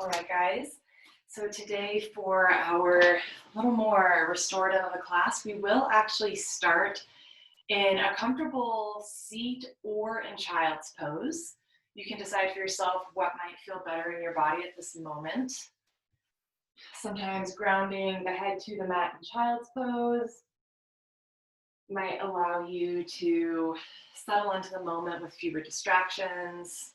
All right, guys. So today for our little more restorative of a class, we will actually start in a comfortable seat or in child's pose. You can decide for yourself what might feel better in your body at this moment. Sometimes grounding the head to the mat in child's pose might allow you to settle into the moment with fewer distractions.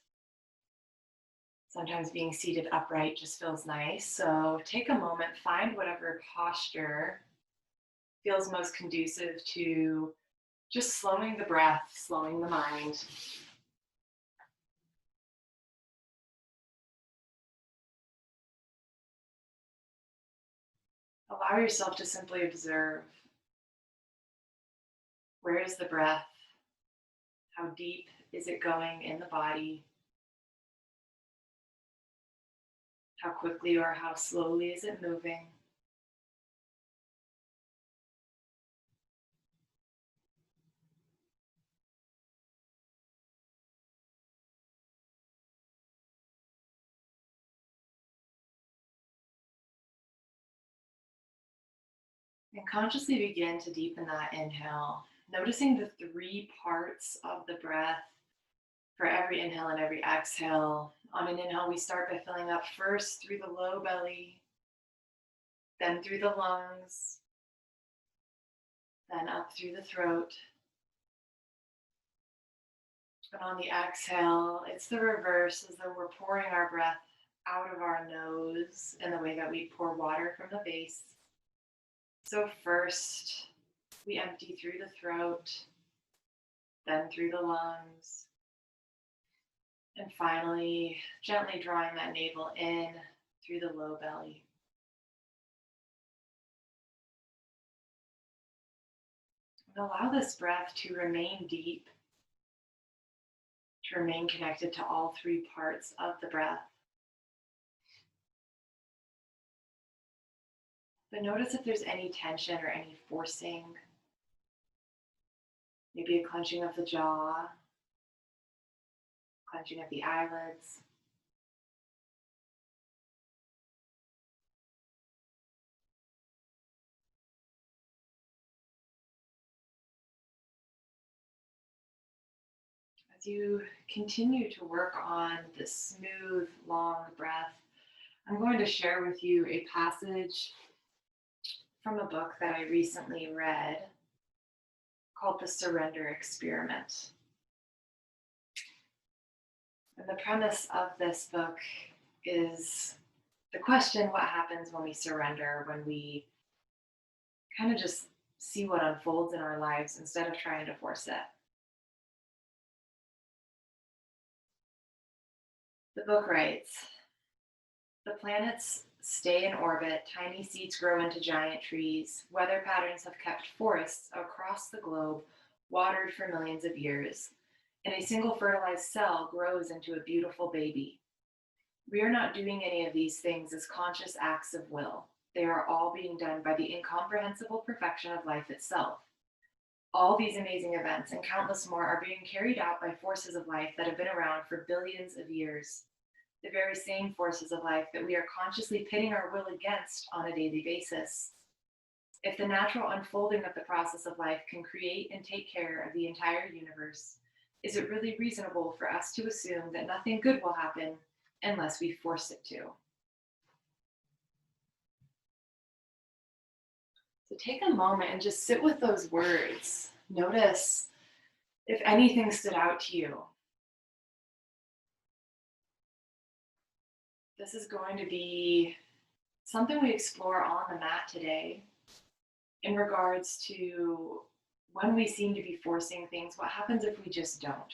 Sometimes being seated upright just feels nice. So take a moment, find whatever posture feels most conducive to just slowing the breath, slowing the mind. Allow yourself to simply observe. Where is the breath? How deep is it going in the body? How quickly or how slowly is it moving? And consciously begin to deepen that inhale, noticing the three parts of the breath for every inhale and every exhale. On an inhale, we start by filling up first through the low belly, then through the lungs, then up through the throat. And on the exhale, it's the reverse, as though we're pouring our breath out of our nose in the way that we pour water from the vase. So first, we empty through the throat, then through the lungs, and finally, gently drawing that navel in through the low belly. And allow this breath to remain deep, to remain connected to all three parts of the breath. But notice if there's any tension or any forcing, maybe a clenching of the jaw, clenching of the eyelids. As you continue to work on this smooth, long breath, I'm going to share with you a passage from a book that I recently read called The Surrender Experiment. And the premise of this book is the question, what happens when we surrender, when we kind of just see what unfolds in our lives instead of trying to force it. The book writes, the planets stay in orbit, tiny seeds grow into giant trees, weather patterns have kept forests across the globe watered for millions of years, and a single fertilized cell grows into a beautiful baby. We are not doing any of these things as conscious acts of will. They are all being done by the incomprehensible perfection of life itself. All these amazing events and countless more are being carried out by forces of life that have been around for billions of years. The very same forces of life that we are consciously pitting our will against on a daily basis. If the natural unfolding of the process of life can create and take care of the entire universe, is it really reasonable for us to assume that nothing good will happen unless we force it to? So take a moment and just sit with those words. Notice if anything stood out to you. This is going to be something we explore on the mat today in regards to when we seem to be forcing things. What happens if we just don't?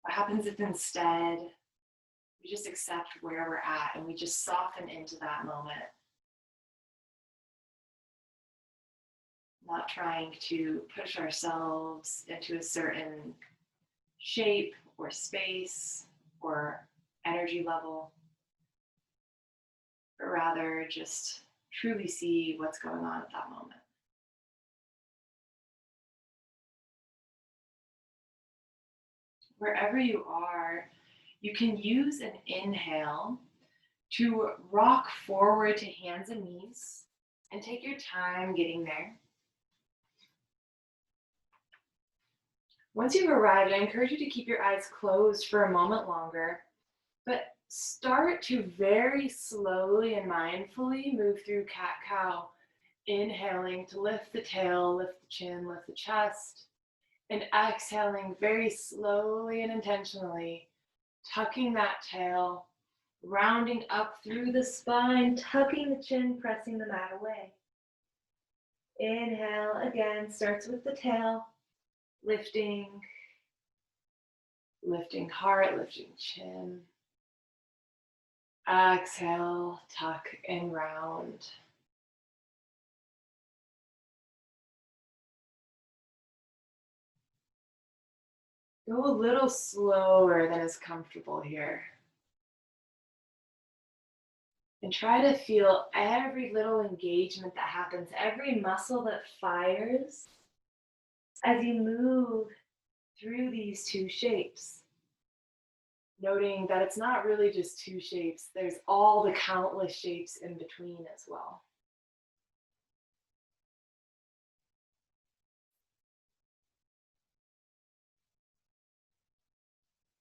What happens if instead we just accept where we're at and we just soften into that moment? Not trying to push ourselves into a certain shape or space or energy level, but rather just truly see what's going on at that moment. Wherever you are, you can use an inhale to rock forward to hands and knees and take your time getting there. Once you've arrived, I encourage you to keep your eyes closed for a moment longer, but start to very slowly and mindfully move through cat-cow, inhaling to lift the tail, lift the chin, lift the chest, and exhaling very slowly and intentionally, tucking that tail, rounding up through the spine, tucking the chin, pressing the mat away. Inhale again, starts with the tail, lifting, lifting heart, lifting chin. Exhale, tuck and round. Go a little slower than is comfortable here. And try to feel every little engagement that happens, every muscle that fires as you move through these two shapes. Noting that it's not really just two shapes, there's all the countless shapes in between as well.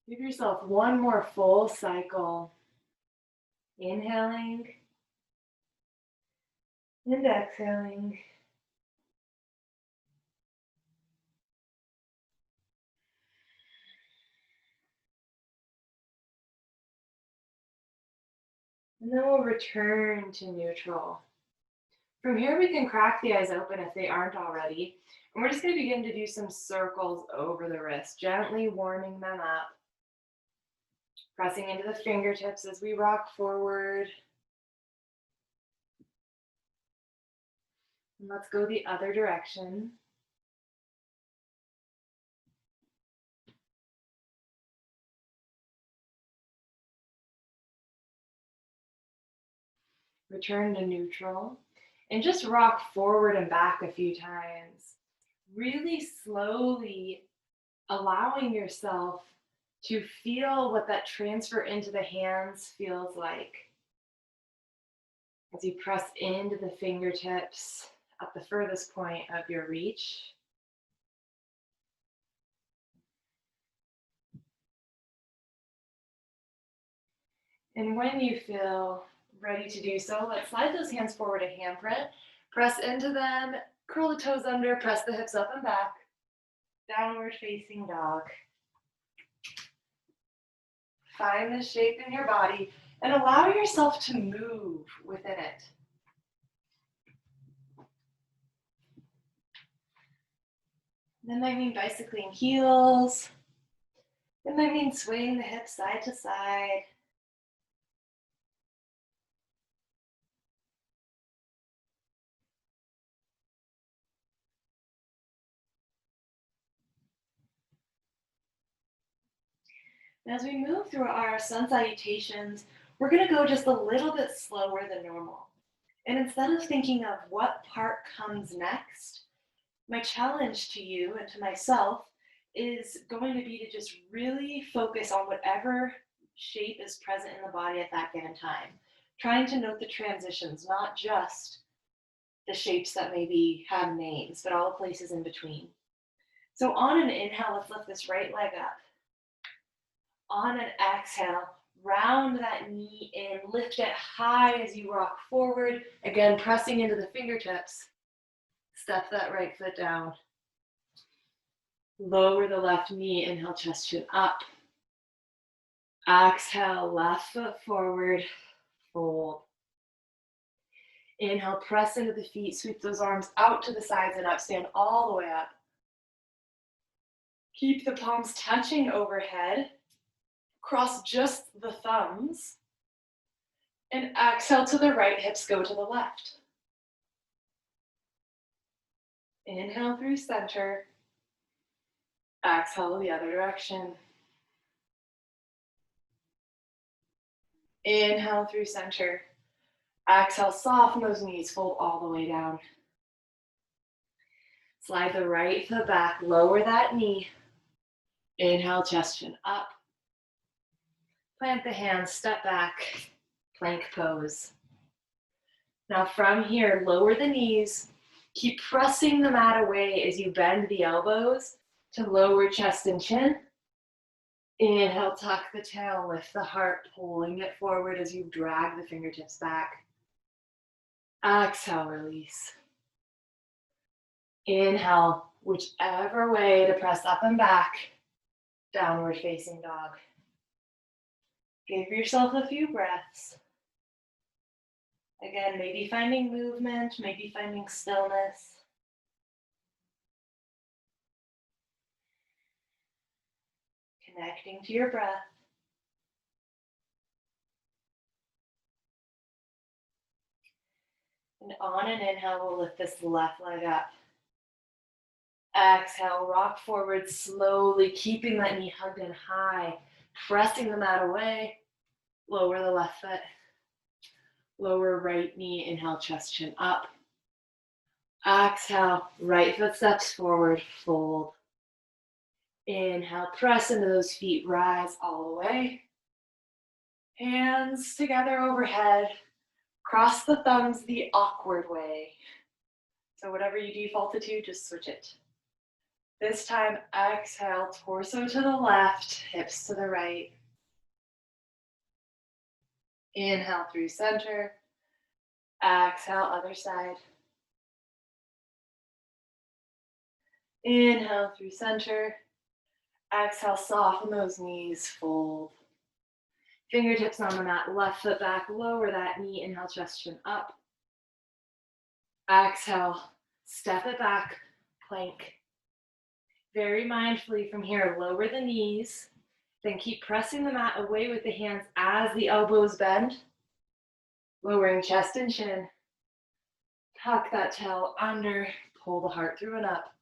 Give yourself one more full cycle. Inhaling and exhaling. And then we'll return to neutral. From here, we can crack the eyes open if they aren't already. And we're just going to begin to do some circles over the wrist, gently warming them up. Pressing into the fingertips as we rock forward. And let's go the other direction. Return to neutral. And just rock forward and back a few times. Really slowly allowing yourself to feel what that transfer into the hands feels like. As you press into the fingertips at the furthest point of your reach. And when you feel ready to do so, let's slide those hands forward a handprint. Press into them, curl the toes under, press the hips up and back. Downward facing dog. Find the shape in your body and allow yourself to move within it. That might mean bicycling heels. It might mean swaying the hips side to side. And as we move through our sun salutations, we're going to go just a little bit slower than normal. And instead of thinking of what part comes next, my challenge to you and to myself is going to be to just really focus on whatever shape is present in the body at that given time. Trying to note the transitions, not just the shapes that maybe have names, but all the places in between. So on an inhale, let's lift this right leg up. On an exhale, round that knee in, lift it high as you rock forward. Again, pressing into the fingertips. Step that right foot down. Lower the left knee, inhale, chest chin up. Exhale, left foot forward, fold. Inhale, press into the feet, sweep those arms out to the sides and up, stand all the way up. Keep the palms touching overhead. Cross just the thumbs. And exhale to the right, hips go to the left. Inhale through center. Exhale the other direction. Inhale through center. Exhale, soften those knees, fold all the way down. Slide the right foot back, lower that knee. Inhale, chest chin up. Plant the hands, step back. plank pose. Now from here, lower the knees. Keep pressing the mat away as you bend the elbows to lower chest and chin. Inhale, tuck the tail, lift the heart, pulling it forward as you drag the fingertips back. Exhale, release. Inhale, whichever way to press up and back, downward facing dog. Give yourself a few breaths. Again, maybe finding movement, maybe finding stillness. Connecting to your breath. And on an inhale, we'll lift this left leg up. Exhale, rock forward slowly, keeping that knee hugged in high, pressing the mat away. Lower the left foot. Lower right knee, inhale, chest, chin up. Exhale, right foot steps forward, fold. Inhale, press into those feet, rise all the way. Hands together overhead. Cross the thumbs the awkward way. So whatever you defaulted to, just switch it. This time, exhale, torso to the left, hips to the right. Inhale through center. Exhale, other side. Inhale through center. Exhale, soften those knees, fold. Fingertips on the mat, left foot back, lower that knee, inhale, chest, chin up. Exhale, step it back, plank. Very mindfully from here, lower the knees, then keep pressing the mat away with the hands as the elbows bend, lowering chest and chin. Tuck that tail under, pull the heart through and up.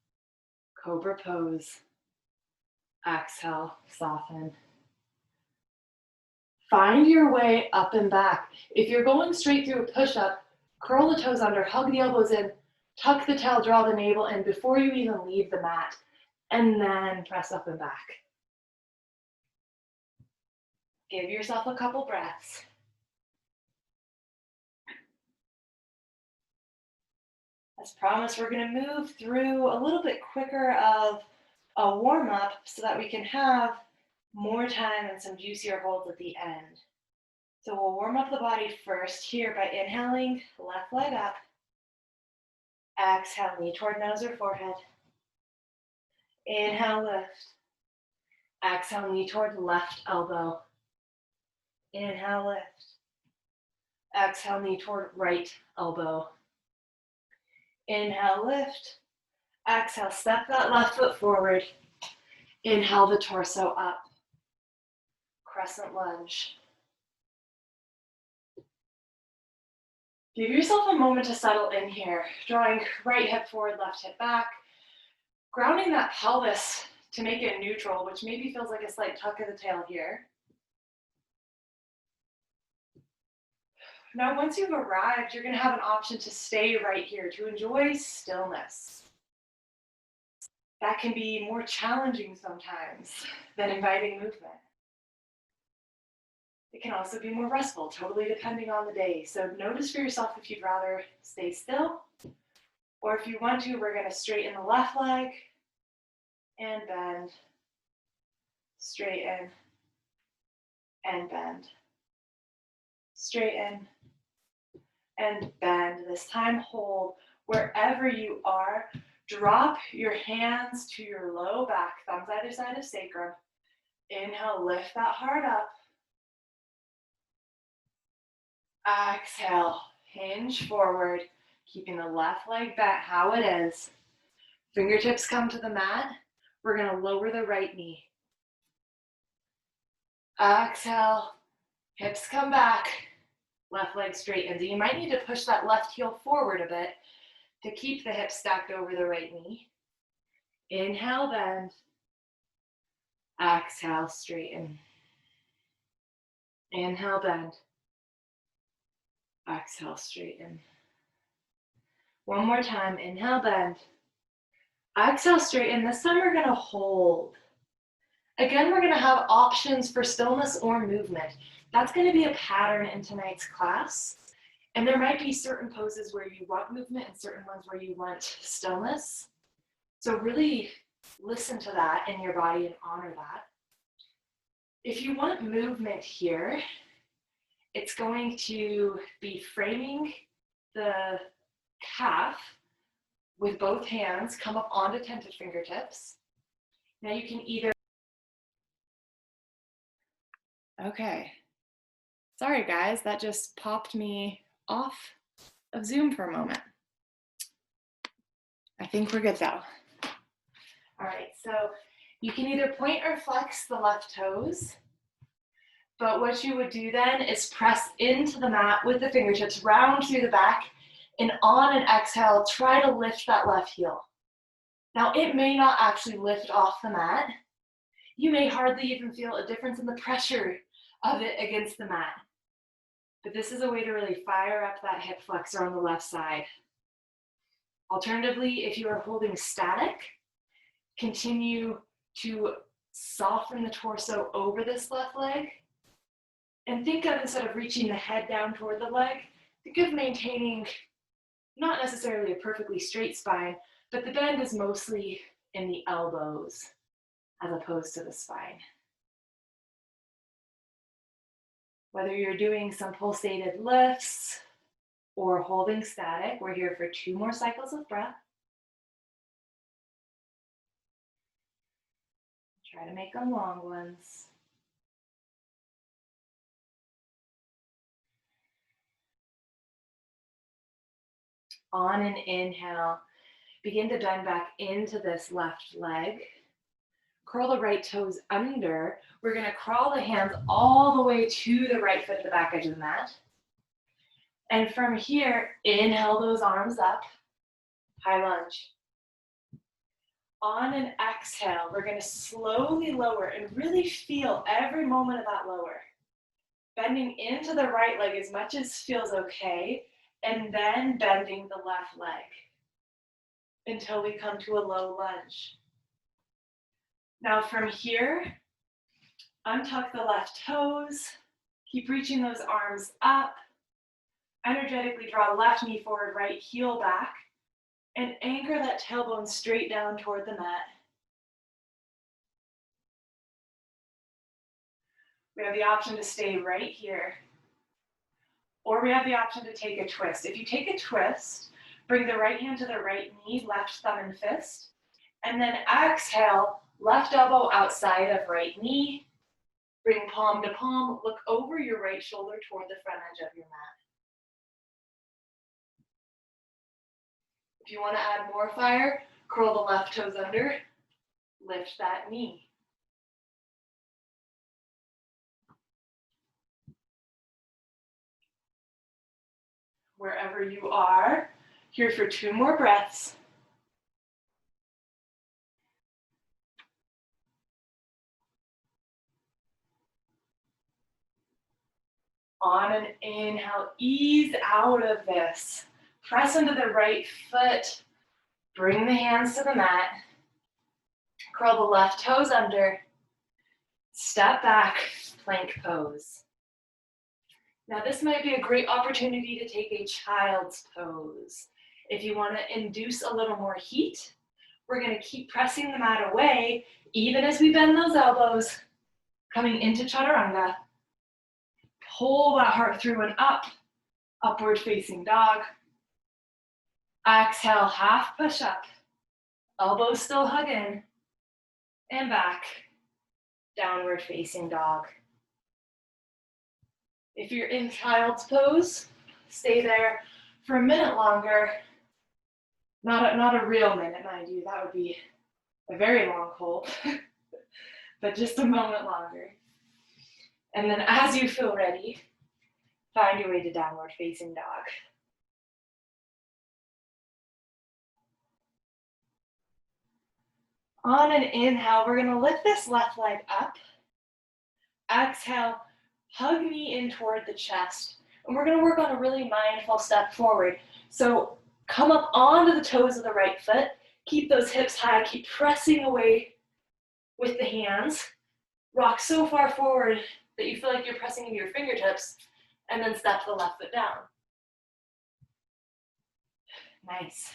Cobra pose. Exhale, soften. Find your way up and back. If you're going straight through a push-up, curl the toes under, hug the elbows in, tuck the tail, draw the navel in before you even leave the mat, and then press up and back. Give yourself a couple breaths. As promised, we're going to move through a little bit quicker of a warm-up so that we can have more time and some juicier holds at the end. So we'll warm up the body first here by inhaling, left leg up. Exhale, knee toward nose or forehead. Inhale, lift. Exhale, knee toward left elbow. Inhale, lift. Exhale, knee toward right elbow. Inhale, lift. Exhale, step that left foot forward. Inhale the torso up. Crescent lunge. Give yourself a moment to settle in here, drawing right hip forward, left hip back, grounding that pelvis to make it neutral, which maybe feels like a slight tuck of the tail here. Now, once you've arrived, you're going to have an option to stay right here, to enjoy stillness. That can be more challenging sometimes than inviting movement. It can also be more restful, totally depending on the day. So notice for yourself if you'd rather stay still, or if you want to, we're going to straighten the left leg and bend, straighten and bend, straighten and bend. This time hold wherever you are. Drop your hands to your low back, thumbs either side of sacrum. Inhale, lift that heart up. Exhale, hinge forward, keeping the left leg bent how it is. Fingertips come to the mat. We're going to lower the right knee. Exhale, hips come back, left leg straightens. You might need to push that left heel forward a bit to keep the hips stacked over the right knee. Inhale, bend. Exhale, straighten. Inhale, bend. Exhale, straighten. One more time. Inhale, bend. Exhale, straighten. This time we're going to hold. Again, we're going to have options for stillness or movement. That's going to be a pattern in tonight's class. And there might be certain poses where you want movement and certain ones where you want stillness. So really listen to that in your body and honor that. If you want movement here, it's going to be framing the calf with both hands, come up onto tented fingertips. Now you can either, okay. Sorry guys, that just popped me off of Zoom for a moment. I think we're good though. All right, so you can either point or flex the left toes, but what you would do then is press into the mat with the fingertips, round through the back, and on an exhale, try to lift that left heel. Now, it may not actually lift off the mat. You may hardly even feel a difference in the pressure of it against the mat. But this is a way to really fire up that hip flexor on the left side. Alternatively, if you are holding static, continue to soften the torso over this left leg. And think of, instead of reaching the head down toward the leg, think of maintaining not necessarily a perfectly straight spine, but the bend is mostly in the elbows as opposed to the spine. Whether you're doing some pulsated lifts or holding static, we're here for 2 more cycles of breath. Try to make them long ones. On an inhale, begin to bend back into this left leg. Curl the right toes under. We're going to crawl the hands all the way to the right foot at the back edge of the mat. And from here, inhale those arms up, high lunge. On an exhale, we're going to slowly lower and really feel every moment of that lower. Bending into the right leg as much as feels okay, and then bending the left leg until we come to a low lunge. Now from here, untuck the left toes, keep reaching those arms up, energetically draw left knee forward, right heel back, and anchor that tailbone straight down toward the mat. We have the option to stay right here, or we have the option to take a twist. If you take a twist, bring the right hand to the right knee, left thumb and fist, and then exhale, left elbow outside of right knee, bring palm to palm, look over your right shoulder toward the front edge of your mat. If you want to add more fire, curl the left toes under, lift that knee. Wherever you are, here for 2 more breaths. On an inhale, ease out of this. Press into the right foot, bring the hands to the mat, curl the left toes under, step back, plank pose. Now this might be a great opportunity to take a child's pose. If you want to induce a little more heat, we're going to keep pressing the mat away, even as we bend those elbows, coming into chaturanga. Pull that heart through and up, upward facing dog. Exhale, half push up, elbows still hug in, and back, downward facing dog. If you're in child's pose, stay there for a minute longer. Not a real minute, mind you, that would be a very long hold, but just a moment longer. And then as you feel ready, find your way to downward facing dog. On an inhale, we're gonna lift this left leg up. Exhale, hug knee in toward the chest. And we're gonna work on a really mindful step forward. So come up onto the toes of the right foot. Keep those hips high, keep pressing away with the hands. rock so far forward that you feel like you're pressing into your fingertips, and then step the left foot down. Nice.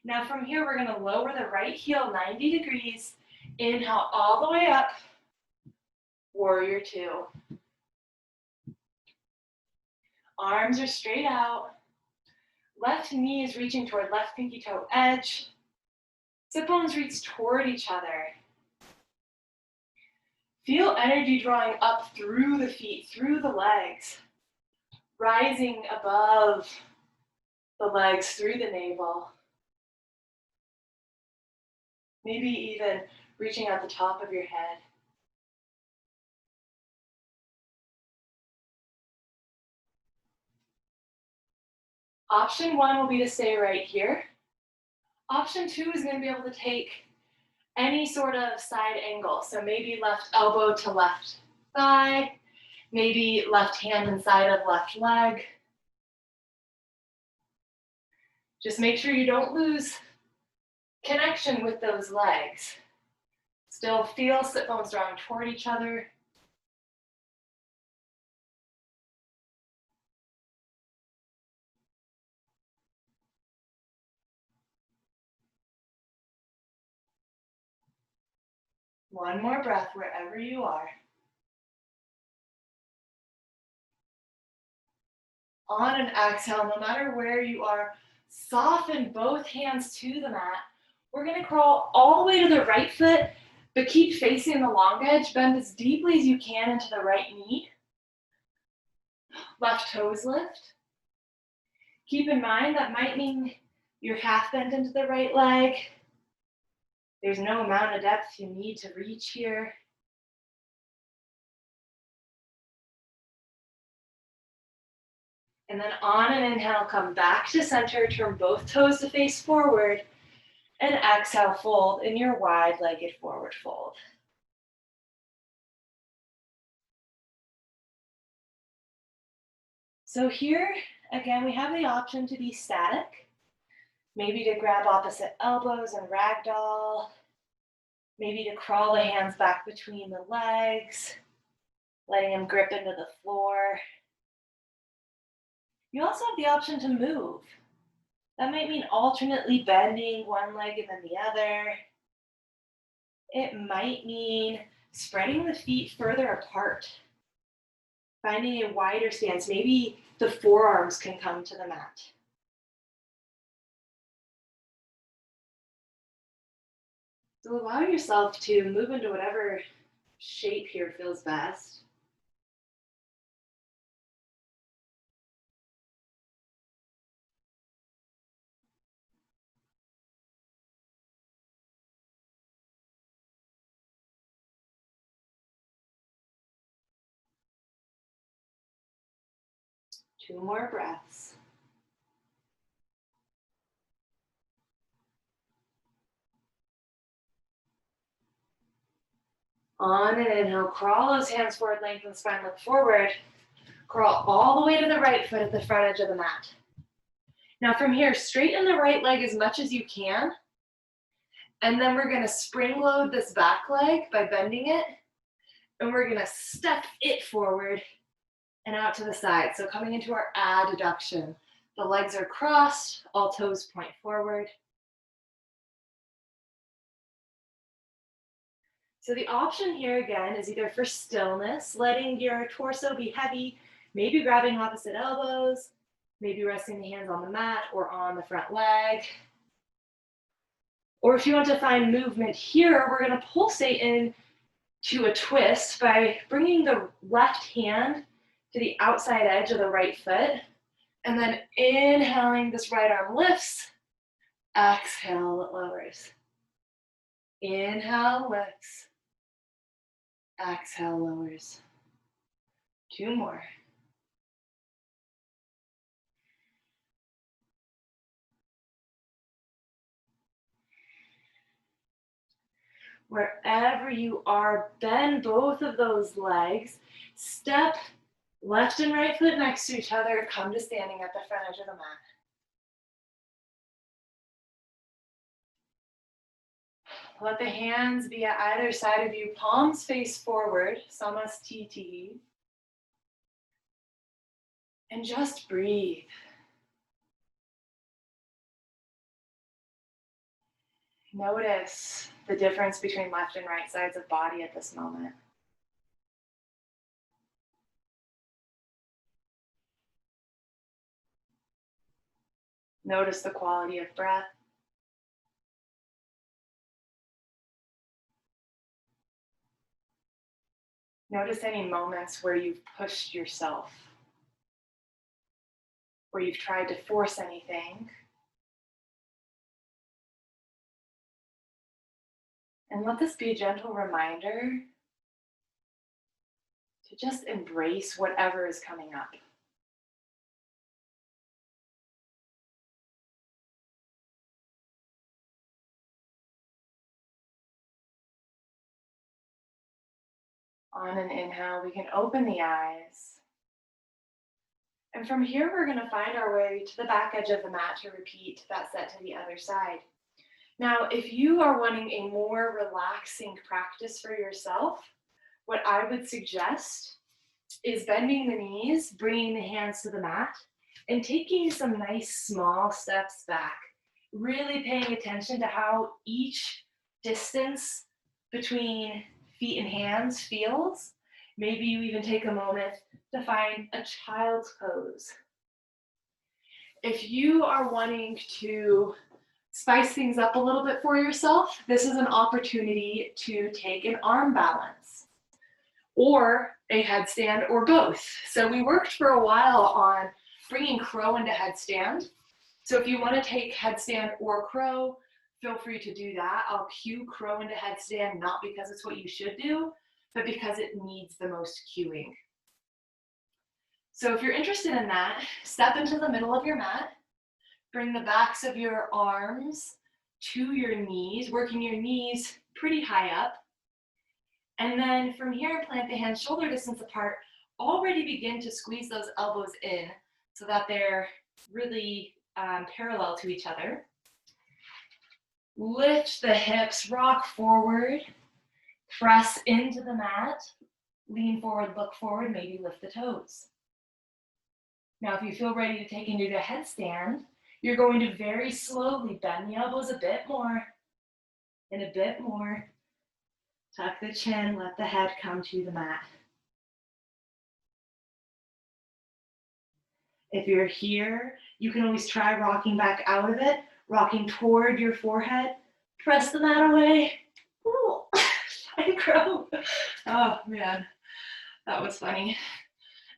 Now from here, we're gonna lower the right heel 90 degrees. Inhale all the way up, warrior two. Arms are straight out. Left knee is reaching toward left pinky toe edge. Sit bones reach toward each other. Feel energy drawing up through the feet, through the legs, rising above the legs, through the navel. Maybe even reaching out the top of your head. Option one will be to stay right here. Option two is going to be able to take any sort of side angle. So maybe left elbow to left thigh, maybe left hand inside of left leg. Just make sure you don't lose connection with those legs. Still feel sit bones drawing toward each other. One more breath wherever you are. On an exhale, no matter where you are, soften both hands to the mat. We're going to crawl all the way to the right foot, but keep facing the long edge. Bend as deeply as you can into the right knee. Left toes lift. Keep in mind that might mean you're half bent into the right leg. There's no amount of depth you need to reach here. And then on an inhale, come back to center, turn both toes to face forward, and exhale, fold in your wide-legged forward fold. So here, again, we have the option to be static, maybe to grab opposite elbows and ragdoll, maybe to crawl the hands back between the legs, letting them grip into the floor. You also have the option to move. That might mean alternately bending one leg and then the other. It might mean spreading the feet further apart, finding a wider stance. Maybe the forearms can come to the mat. So allow yourself to move into whatever shape here feels best. Two more breaths. On an inhale, crawl those hands forward, lengthen the spine, look forward. Crawl all the way to the right foot at the front edge of the mat. Now from here, straighten the right leg as much as you can. And then we're gonna spring load this back leg by bending it. And we're gonna step it forward and out to the side. So coming into our adduction. The legs are crossed, all toes point forward. So the option here again is either for stillness, letting your torso be heavy, maybe grabbing opposite elbows, maybe resting the hands on the mat or on the front leg. Or if you want to find movement here, we're going to pulsate in to a twist by bringing the left hand to the outside edge of the right foot, and then inhaling, this right arm lifts, exhale, it lowers. Inhale, lifts, exhale, lowers. Two more. Wherever you are, bend both of those legs. Step left and right foot next to each other. Come to standing at the front edge of the mat. Let the hands be at either side of you, palms face forward, samastiti. And just breathe. Notice the difference between left and right sides of body at this moment. Notice the quality of breath. Notice any moments where you've pushed yourself, where you've tried to force anything. And let this be a gentle reminder to just embrace whatever is coming up. On an inhale, we can open the eyes. And from here, we're going to find our way to the back edge of the mat to repeat that set to the other side. Now, if you are wanting a more relaxing practice for yourself, what I would suggest is bending the knees, bringing the hands to the mat, and taking some nice small steps back. Really paying attention to how each distance between feet and hands feels. Maybe you even take a moment to find a child's pose. If you are wanting to spice things up a little bit for yourself, this is an opportunity to take an arm balance or a headstand or both. So we worked for a while on bringing crow into headstand. So if you want to take headstand or crow, feel free to do that. I'll cue crow into headstand, not because it's what you should do, but because it needs the most cueing. So if you're interested in that, step into the middle of your mat, bring the backs of your arms to your knees, working your knees pretty high up. And then from here, plant the hands shoulder distance apart. Already begin to squeeze those elbows in so that they're really parallel to each other. Lift the hips, rock forward, press into the mat, lean forward, look forward, maybe lift the toes. Now, if you feel ready to take into a headstand, you're going to very slowly bend the elbows a bit more and a bit more. Tuck the chin, let the head come to the mat. If you're here, you can always try rocking back out of it, rocking toward your forehead. Press the mat away. Ooh, side crow. Oh man, that was funny.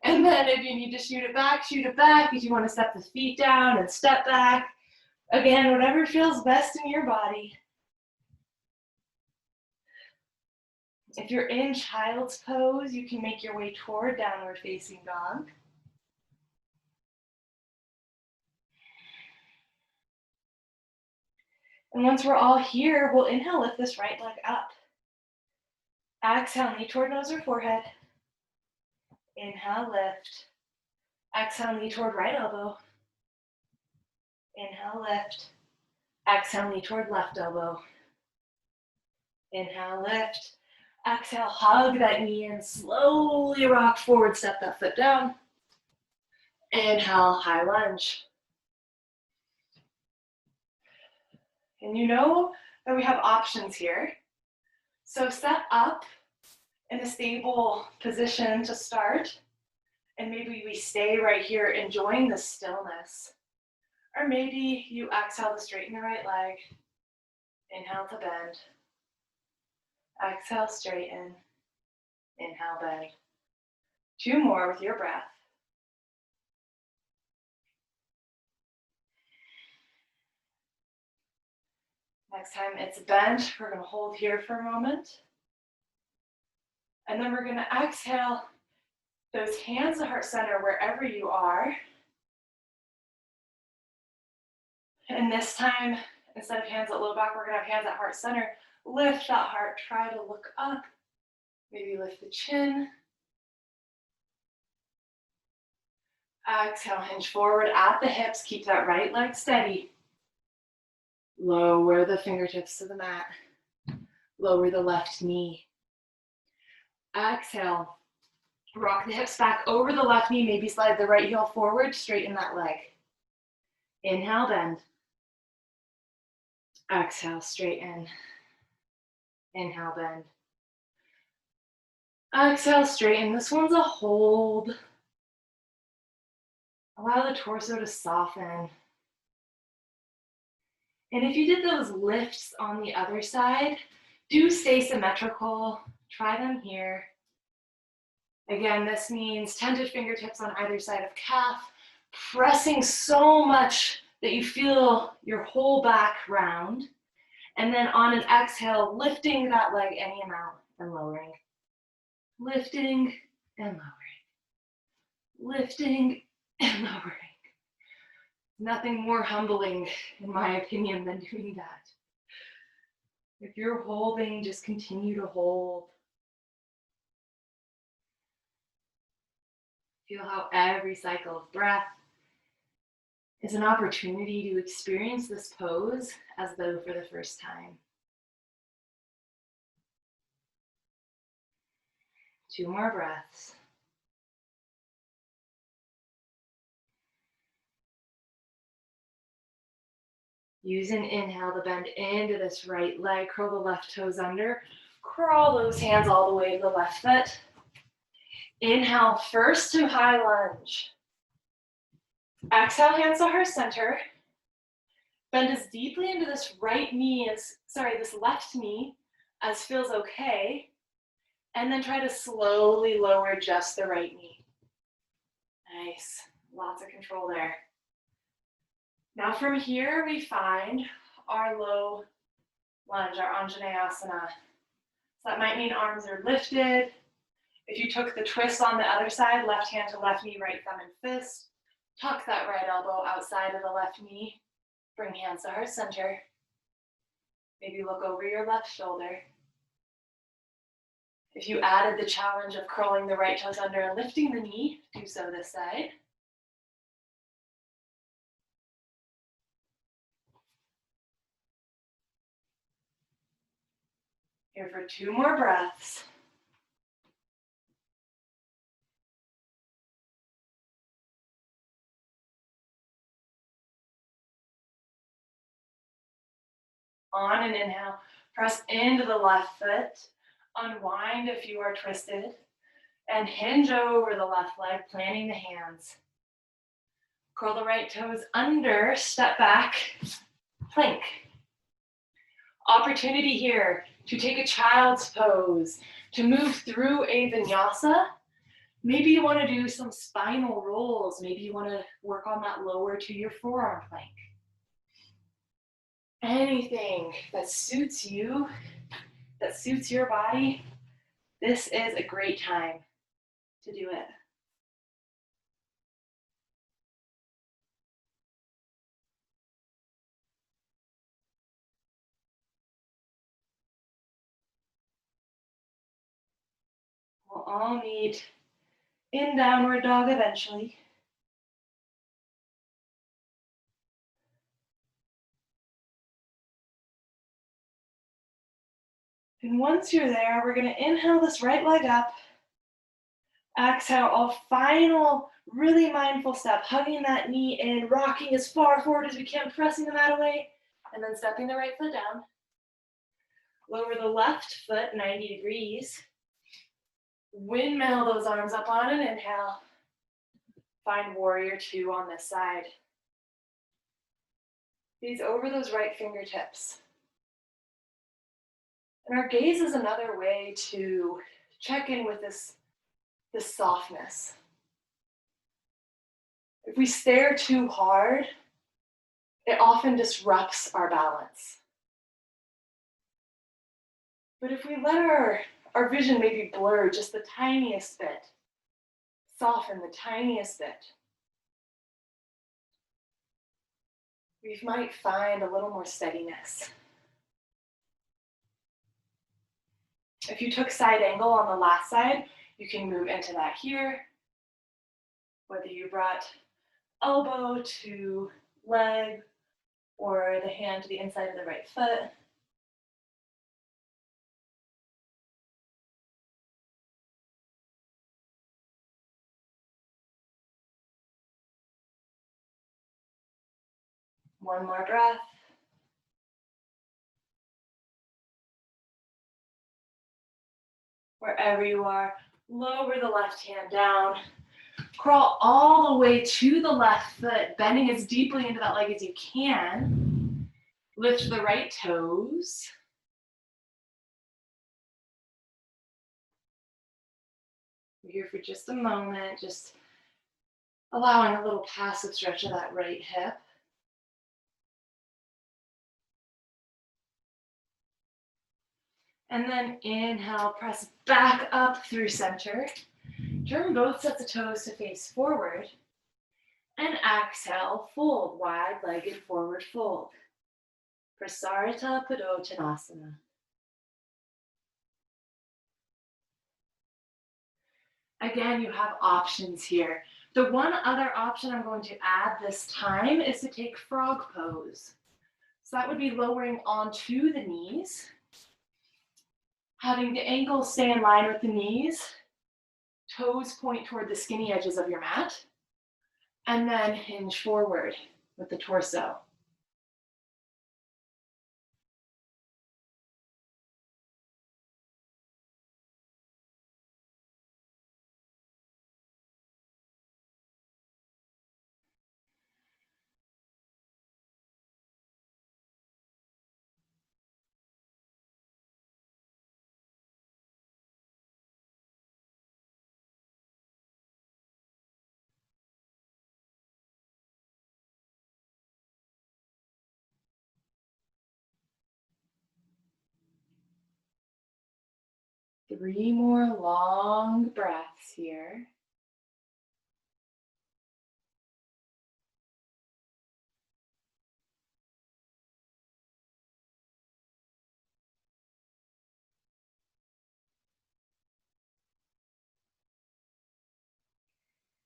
And then if you need to shoot it back, shoot it back. If you want to step the feet down and step back. Again, whatever feels best in your body. If you're in child's pose, you can make your way toward downward facing dog. And once we're all here, we'll inhale, lift this right leg up. Exhale, knee toward nose or forehead. Inhale, lift. Exhale, knee toward right elbow. Inhale, lift. Exhale, knee toward left elbow. Inhale, lift. Exhale, hug that knee in, slowly rock forward, step that foot down. Inhale, high lunge. And you know that we have options here. So set up in a stable position to start, and maybe we stay right here enjoying the stillness. Or maybe you exhale to straighten the right leg, inhale to bend, exhale, straighten, inhale, bend. 2 more with your breath. Next time it's bend, we're going to hold here for a moment. And then we're going to exhale those hands to heart center wherever you are. And this time, instead of hands at low back, we're going to have hands at heart center. Lift that heart, try to look up. Maybe lift the chin. Exhale, hinge forward at the hips. Keep that right leg steady. Lower the fingertips to the mat. Lower the left knee. Exhale. Rock the hips back over the left knee. Maybe slide the right heel forward. Straighten that leg. Inhale, bend. Exhale, straighten. Inhale, bend. Exhale, straighten. This one's a hold. Allow the torso to soften. And if you did those lifts on the other side, do stay symmetrical. Try them here. Again, this means tented fingertips on either side of calf, pressing so much that you feel your whole back round. And then on an exhale, lifting that leg any amount and lowering. Lifting and lowering. Lifting and lowering. Nothing more humbling, in my opinion, than doing that. If you're holding, just continue to hold. Feel how every cycle of breath is an opportunity to experience this pose as though for the first time. 2 more breaths. Use an inhale to bend into this right leg, curl the left toes under, crawl those hands all the way to the left foot. Inhale first to high lunge. Exhale, hands to heart center. Bend as deeply into this this left knee as feels okay. And then try to slowly lower just the right knee. Nice, lots of control there. Now from here, we find our low lunge, our Anjaneyasana. So that might mean arms are lifted. If you took the twist on the other side, left hand to left knee, right thumb and fist, tuck that right elbow outside of the left knee. Bring hands to heart center. Maybe look over your left shoulder. If you added the challenge of curling the right toes under and lifting the knee, do so this side. Here for 2 more breaths. On an inhale, press into the left foot. Unwind if you are twisted. And hinge over the left leg, planting the hands. Curl the right toes under, step back, plank. Opportunity here to take a child's pose, to move through a vinyasa. Maybe you want to do some spinal rolls. Maybe you want to work on that lower to your forearm plank. Anything that suits you, that suits your body, this is a great time to do it. We'll all meet in downward dog eventually. And once you're there, we're going to inhale this right leg up. Exhale, a final, really mindful step, hugging that knee in, rocking as far forward as we can, pressing the mat away, and then stepping the right foot down. Lower the left foot 90 degrees. Windmill those arms up on an inhale. Find warrior 2 on this side. Gaze over those right fingertips. And our gaze is another way to check in with this softness. If we stare too hard, it often disrupts our balance. But if we let our vision maybe blur just the tiniest bit, soften the tiniest bit, we might find a little more steadiness. If you took side angle on the last side, you can move into that here. Whether you brought elbow to leg or the hand to the inside of the right foot. One more breath. Wherever you are, lower the left hand down. Crawl all the way to the left foot, bending as deeply into that leg as you can. Lift the right toes. We're here for just a moment, just allowing a little passive stretch of that right hip. And then inhale, press back up through center. Turn both sets of toes to face forward. And exhale, fold, wide-legged forward fold. Prasarita Padottanasana. Again, you have options here. The one other option I'm going to add this time is to take frog pose. So that would be lowering onto the knees, having the ankles stay in line with the knees, toes point toward the skinny edges of your mat, and then hinge forward with the torso. Three more long breaths here.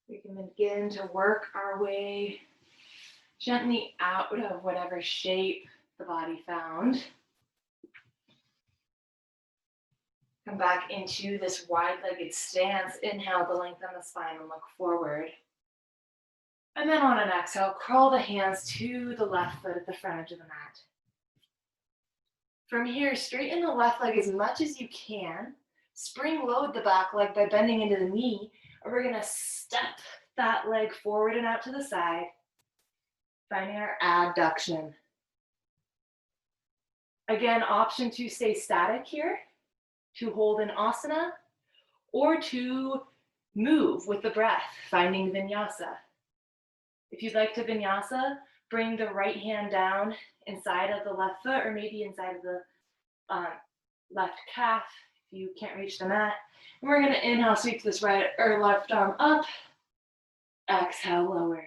We can begin to work our way gently out of whatever shape the body found. Come back into this wide-legged stance. Inhale to lengthen the spine and look forward. And then on an exhale, crawl the hands to the left foot at the front edge of the mat. From here, straighten the left leg as much as you can. Spring load the back leg by bending into the knee. And we're gonna step that leg forward and out to the side, finding our adduction. Again, option to stay static here, to hold an asana, or to move with the breath, finding vinyasa. If you'd like to vinyasa, bring the right hand down inside of the left foot or maybe inside of the left calf if you can't reach the mat. And we're gonna inhale, sweep this right or left arm up. Exhale, lower.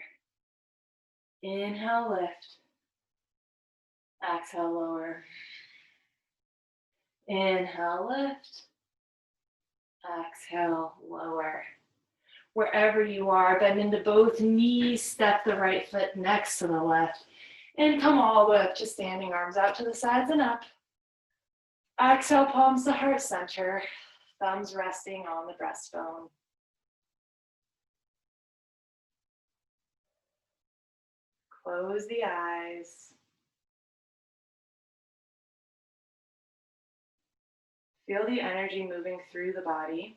Inhale, lift. Exhale, lower. Inhale, lift. Exhale, lower. Wherever you are, bend into both knees, step the right foot next to the left, and come all the way up to standing, arms out to the sides and up. Exhale, palms to heart center, thumbs resting on the breastbone. Close the eyes. Feel the energy moving through the body.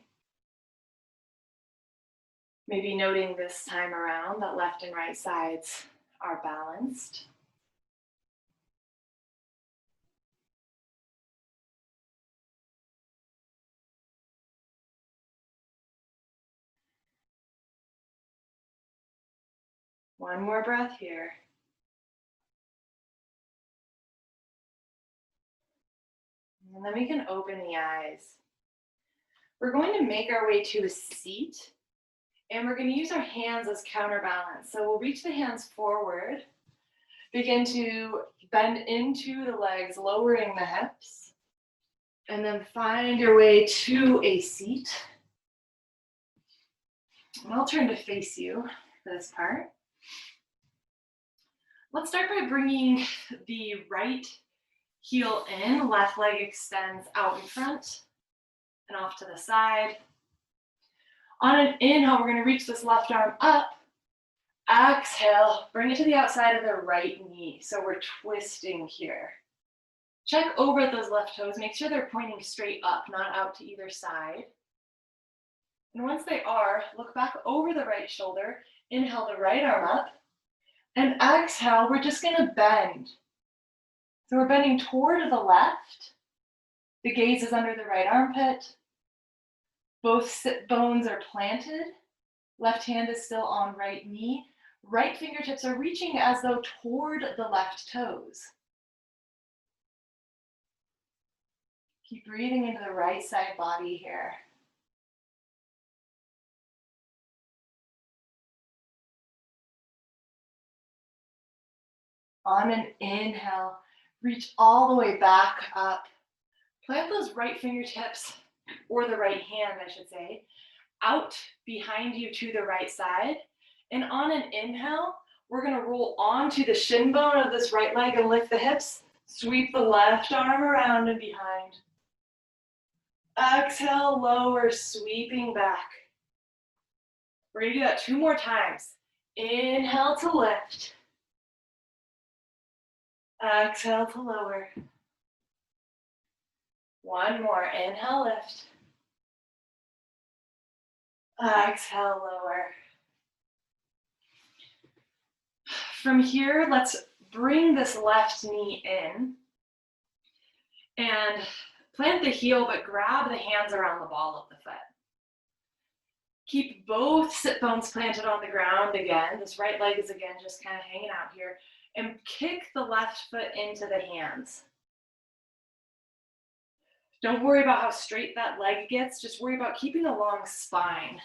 Maybe noting this time around that left and right sides are balanced. One more breath here. And then we can open the eyes. We're going to make our way to a seat, and we're going to use our hands as counterbalance. So we'll reach the hands forward, begin to bend into the legs, lowering the hips, and then find your way to a seat. And I'll turn to face you for this part. Let's start by bringing the right heel in, left leg extends out in front and off to the side. On an inhale, we're going to reach this left arm up. Exhale, bring it to the outside of the right knee. So we're twisting here. Check over at those left toes. Make sure they're pointing straight up, not out to either side. And once they are, look back over the right shoulder. Inhale the right arm up. And exhale, we're just going to bend. So we're bending toward the left. The gaze is under the right armpit. Both sit bones are planted. Left hand is still on right knee. Right fingertips are reaching as though toward the left toes. Keep breathing into the right side body here. On an inhale, reach all the way back up. Plant those right fingertips, or the right hand, I should say, out behind you to the right side. And on an inhale, we're going to roll onto the shin bone of this right leg and lift the hips. Sweep the left arm around and behind. Exhale, lower, sweeping back. We're going to do that 2 more times. Inhale to lift. Exhale to lower. 1 more. Inhale, lift. Exhale, lower. From here, let's bring this left knee in and plant the heel, but grab the hands around the ball of the foot. Keep both sit bones planted on the ground again. This right leg is again just kind of hanging out here. And kick the left foot into the hands. Don't worry about how straight that leg gets. Just worry about keeping a long spine.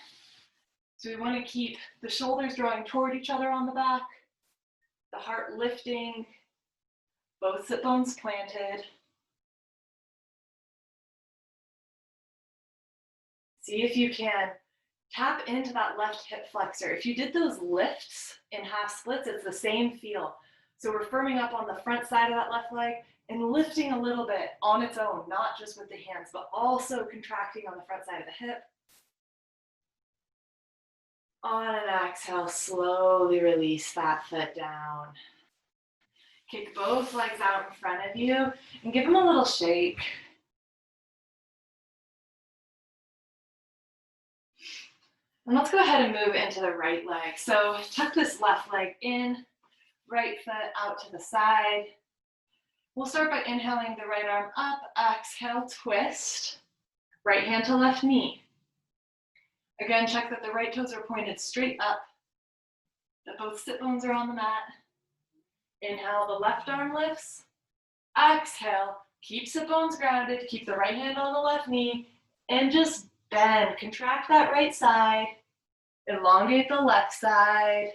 So we want to keep the shoulders drawing toward each other on the back, the heart lifting, both sit bones planted. See if you can tap into that left hip flexor. If you did those lifts in half splits, it's the same feel. So we're firming up on the front side of that left leg and lifting a little bit on its own, not just with the hands, but also contracting on the front side of the hip. On an exhale, slowly release that foot down. Kick both legs out in front of you and give them a little shake. And let's go ahead and move into the right leg. So tuck this left leg in, right foot out to the side. We'll start by inhaling the right arm up, exhale, twist. Right hand to left knee. Again, check that the right toes are pointed straight up, that both sit bones are on the mat. Inhale, the left arm lifts. Exhale, keep sit bones grounded, keep the right hand on the left knee, and just bend. Contract that right side, elongate the left side.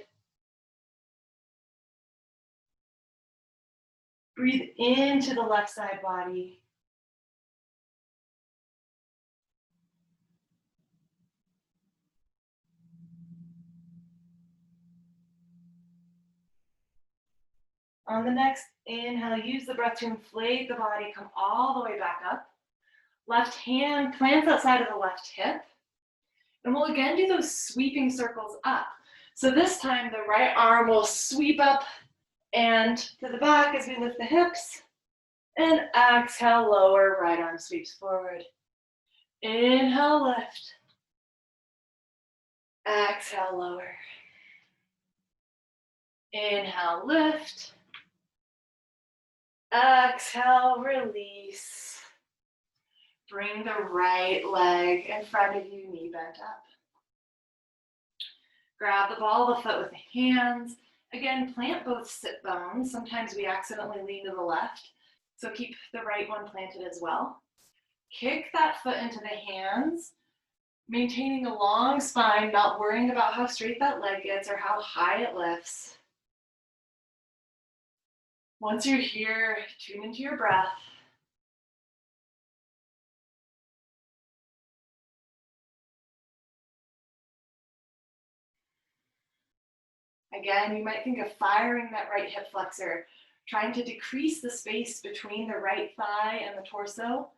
Breathe into the left side body. On the next inhale, use the breath to inflate the body, come all the way back up. Left hand plants outside of the left hip. And we'll again do those sweeping circles up. So this time the right arm will sweep up and to the back as we lift the hips. And exhale, lower, right arm sweeps forward. Inhale, lift. Exhale, lower. Inhale, lift. Exhale, release. Bring the right leg in front of you, knee bent up. Grab the ball of the foot with the hands. Again, plant both sit bones. Sometimes we accidentally lean to the left, so keep the right one planted as well. Kick that foot into the hands, maintaining a long spine, not worrying about how straight that leg gets or how high it lifts. Once you're here, tune into your breath. Again, you might think of firing that right hip flexor, trying to decrease the space between the right thigh and the torso.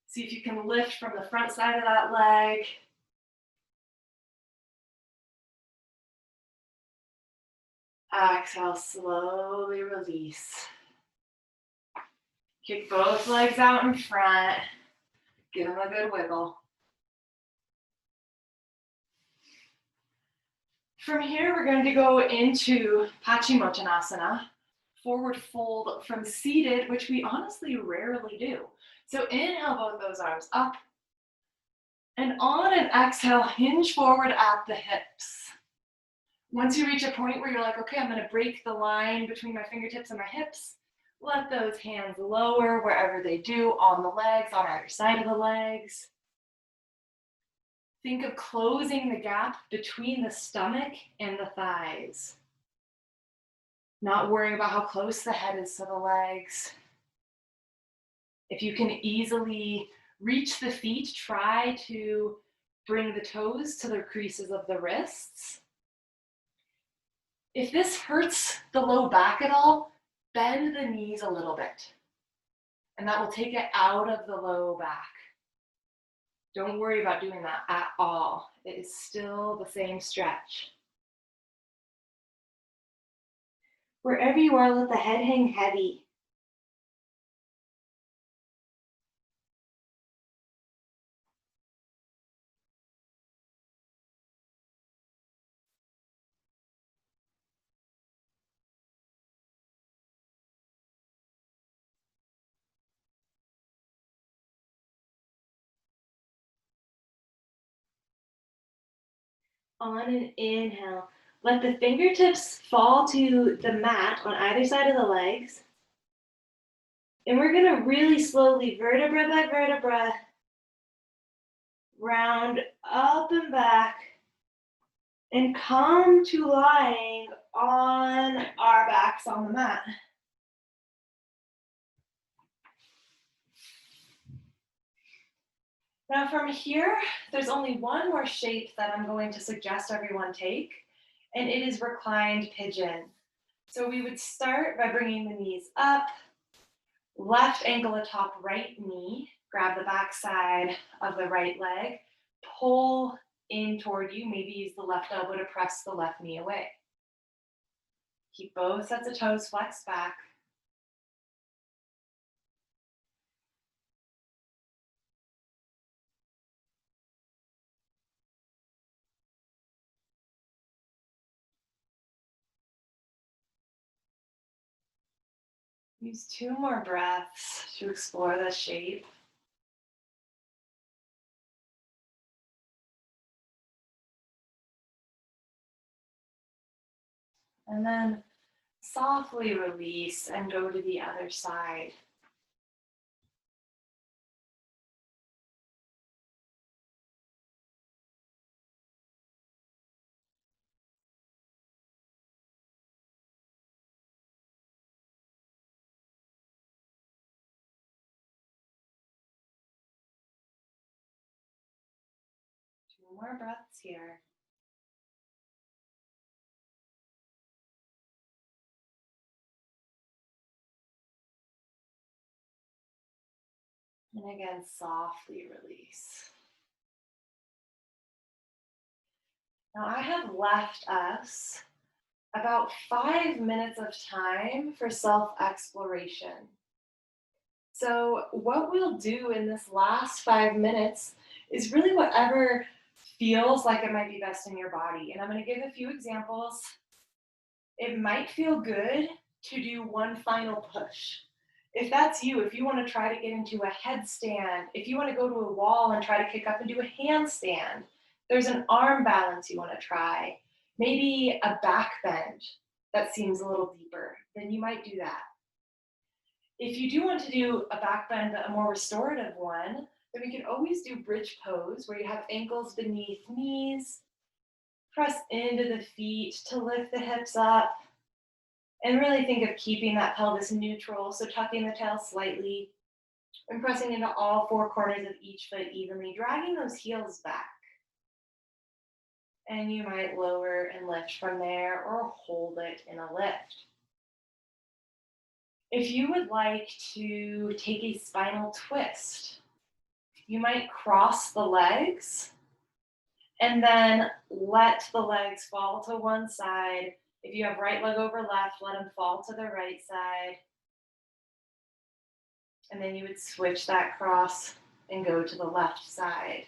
See if you can lift from the front side of that leg. Exhale, slowly release. Kick both legs out in front. Give them a good wiggle. From here, we're going to go into Paschimottanasana, forward fold from seated, which we honestly rarely do. So inhale both those arms up. And on an exhale, hinge forward at the hips. Once you reach a point where you're like, okay, I'm going to break the line between my fingertips and my hips, let those hands lower wherever they do, on the legs, on either side of the legs. Think of closing the gap between the stomach and the thighs. Not worrying about how close the head is to the legs. If you can easily reach the feet, try to bring the toes to the creases of the wrists. If this hurts the low back at all, bend the knees a little bit. And that will take it out of the low back. Don't worry about doing that at all. It is still the same stretch. Wherever you are, let the head hang heavy. On an inhale, let the fingertips fall to the mat on either side of the legs. And we're going to really slowly, vertebra by vertebra, round up and back and come to lying on our backs on the mat. Now from here, there's only one more shape that I'm going to suggest everyone take, and it is reclined pigeon. So we would start by bringing the knees up, left ankle atop right knee, grab the back side of the right leg, pull in toward you, maybe use the left elbow to press the left knee away. Keep both sets of toes flexed back. Use 2 more breaths to explore the shape. And then softly release and go to the other side. Two more breaths here. And again, softly release. Now I have left us about 5 minutes of time for self-exploration. So what we'll do in this last 5 minutes is really whatever feels like it might be best in your body. And I'm going to give a few examples. It might feel good to do one final push. If that's you, if you want to try to get into a headstand, if you want to go to a wall and try to kick up and do a handstand, there's an arm balance you want to try, maybe a back bend that seems a little deeper, then you might do that. If you do want to do a back bend, but a more restorative one, then we can always do bridge pose where you have ankles beneath knees, press into the feet to lift the hips up, and really think of keeping that pelvis neutral, so tucking the tail slightly and pressing into all 4 corners of each foot evenly, dragging those heels back. And you might lower and lift from there or hold it in a lift. If you would like to take a spinal twist, you might cross the legs and then let the legs fall to one side If you have right leg over left, let them fall to the right side. And then you would switch that cross and go to the left side.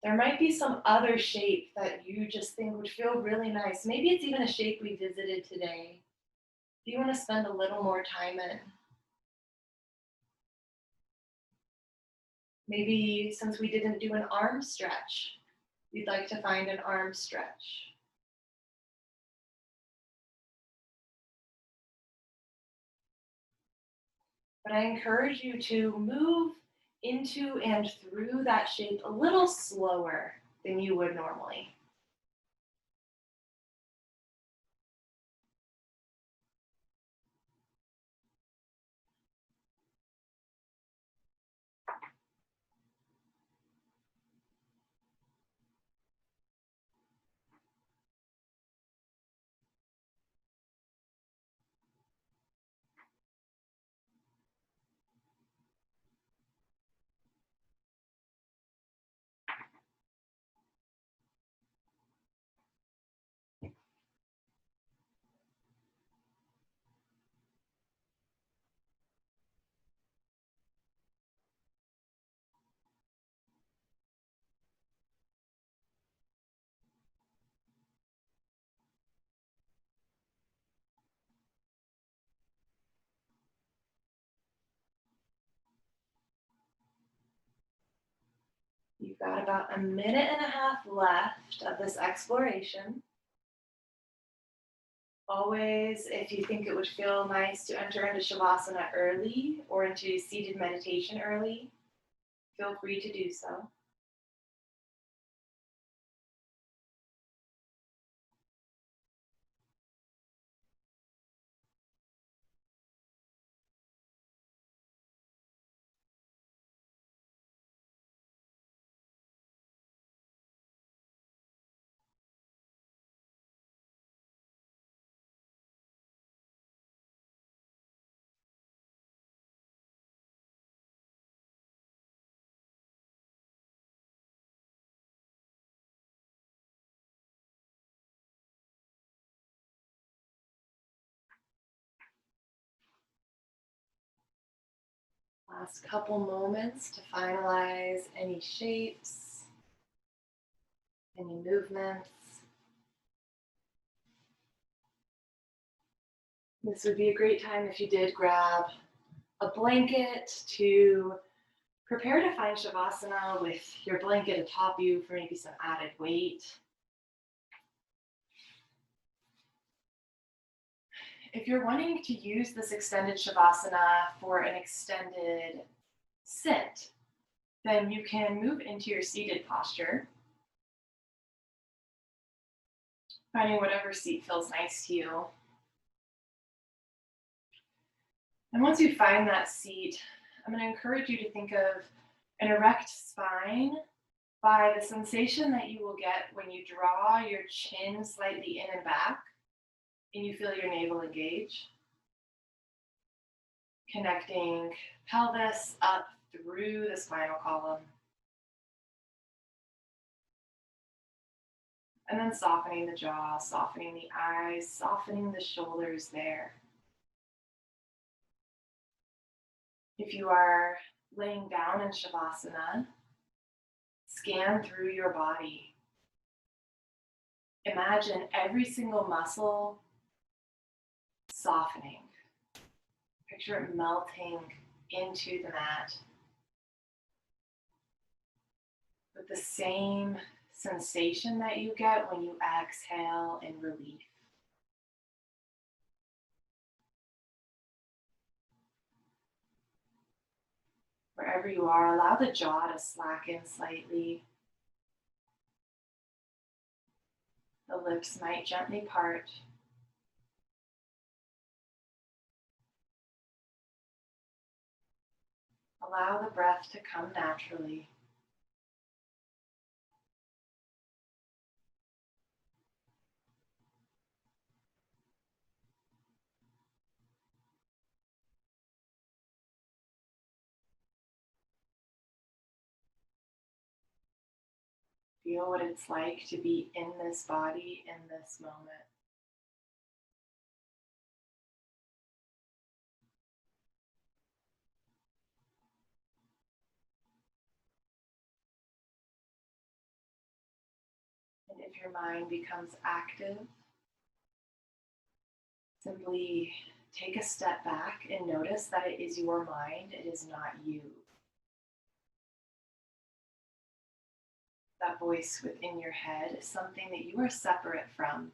There might be some other shape that you just think would feel really nice. Maybe it's even a shape we visited today. Do you want to spend a little more time in? Maybe since we didn't do an arm stretch, you'd like to find an arm stretch. But I encourage you to move into and through that shape a little slower than you would normally. You've got about a minute and a half left of this exploration. Always, if you think it would feel nice to enter into Shavasana early or into seated meditation early, feel free to do so. Last couple moments to finalize any shapes, any movements. This would be a great time if you did grab a blanket to prepare to find Shavasana with your blanket atop you for maybe some added weight. If you're wanting to use this extended Shavasana for an extended sit, then you can move into your seated posture, finding whatever seat feels nice to you. And once you find that seat, I'm going to encourage you to think of an erect spine by the sensation that you will get when you draw your chin slightly in and back and you feel your navel engage. Connecting pelvis up through the spinal column. And then softening the jaw, softening the eyes, softening the shoulders there. If you are laying down in Shavasana, scan through your body. Imagine every single muscle softening. Picture it melting into the mat with the same sensation that you get when you exhale in relief. Wherever you are, allow the jaw to slacken slightly. The lips might gently part. Allow the breath to come naturally. Feel what it's like to be in this body in this moment. If your mind becomes active, simply take a step back and notice that it is your mind, it is not you. That voice within your head is something that you are separate from.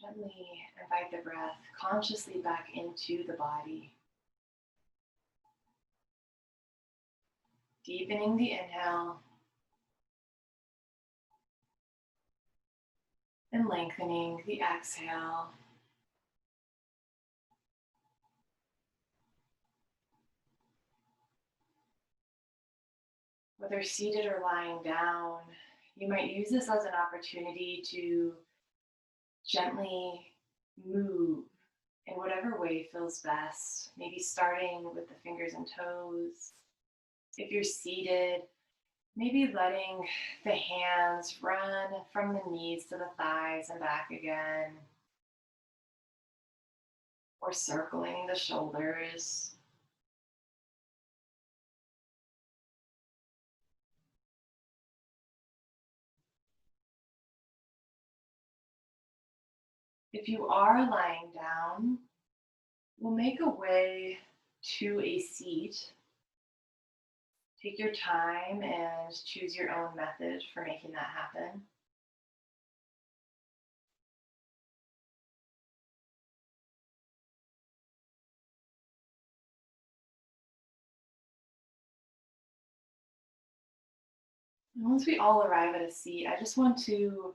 Gently invite the breath consciously back into the body. Deepening the inhale and lengthening the exhale. Whether seated or lying down, you might use this as an opportunity to gently move in whatever way feels best. Maybe starting with the fingers and toes. If you're seated, maybe letting the hands run from the knees to the thighs and back again. Or circling the shoulders. If you are lying down, we'll make a way to a seat. Take your time and choose your own method for making that happen. And once we all arrive at a seat, I just want to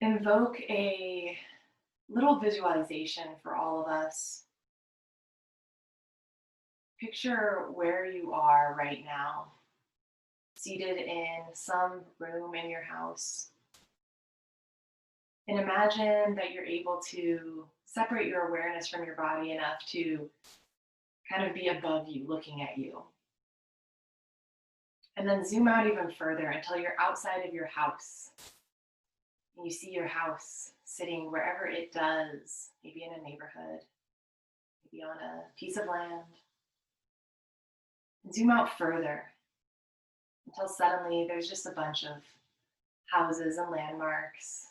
invoke a little visualization for all of us. Picture where you are right now, seated in some room in your house. And imagine that you're able to separate your awareness from your body enough to kind of be above you, looking at you. And then zoom out even further until you're outside of your house. And you see your house sitting wherever it does, maybe in a neighborhood, maybe on a piece of land. And zoom out further until suddenly there's just a bunch of houses and landmarks,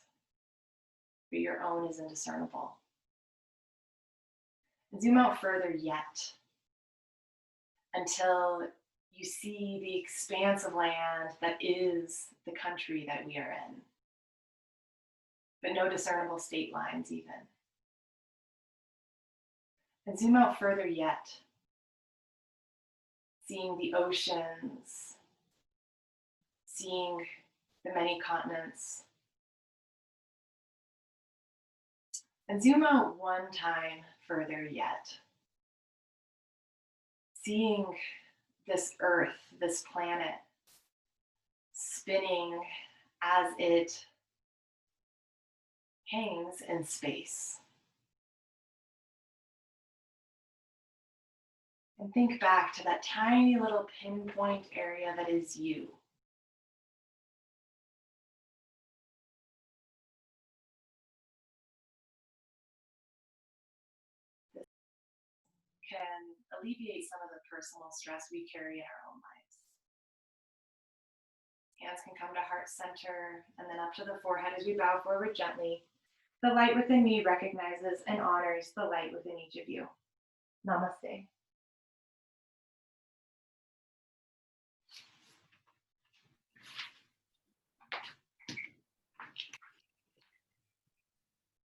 but your own is indiscernible. And zoom out further yet until you see the expanse of land that is the country that we are in, but no discernible state lines even. And zoom out further yet, seeing the oceans, seeing the many continents. And zoom out one time further yet, seeing this earth, this planet, spinning as it hangs in space. And think back to that tiny little pinpoint area that is you. This can alleviate some of the personal stress we carry in our own lives. Hands can come to heart center and then up to the forehead as we bow forward gently. The light within me recognizes and honors the light within each of you. Namaste.